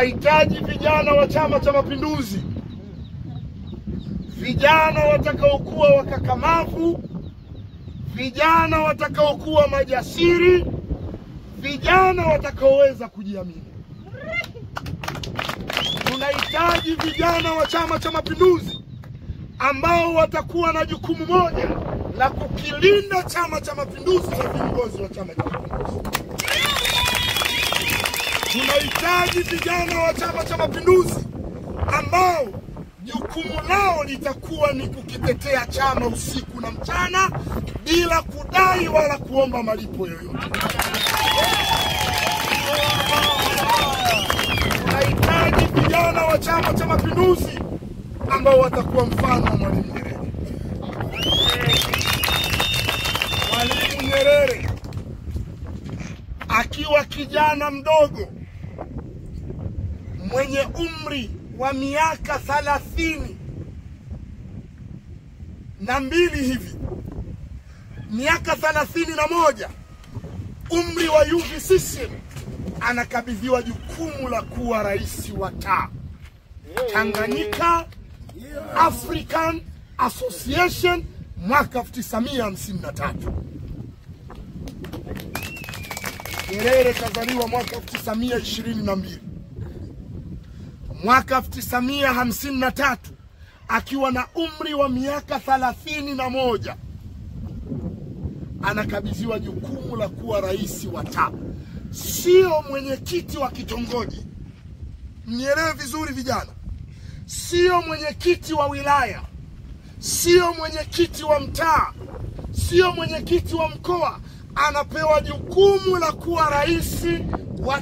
Tunahitaji vijana wa Chama cha Mapinduzi, vijana watakaokuwa wakakamavu, vijana watakaokuwa majasiri, vijana watakaoweza kujiamini. Tunahitaji vijana wa Chama cha Mapinduzi ambao watakuwa na jukumu moja la kukilinda Chama cha Mapinduzi na viongozi wa Chama cha Mapinduzi. Tunahitaji vijana wa Chama cha Mapinduzi ambao jukumu lao litakuwa ni kukitetea chama usiku na mchana bila kudai wala kuomba malipo yoyote. Tunahitaji vijana wa Chama cha Mapinduzi ambao watakuwa mfano wa Mwalimu Nyerere. Mwalimu Nyerere akiwa kijana mdogo mwenye umri wa miaka 32 hivi, miaka 31, umri wa UVCCM, anakabidhiwa jukumu la kuwa rais wa Tanganyika African Association mwaka 1953. Nyerere kazaliwa mwaka 1922. Mwaka 1953 akiwa na umri wa miaka 31 anakabidhiwa jukumu la kuwa rais wa sio mwenyekiti wa kitongoji. Nielewe vizuri vijana, sio mwenyekiti wa wilaya, sio mwenyekiti wa mtaa, sio mwenyekiti wa mkoa. Anapewa jukumu la kuwa rais wa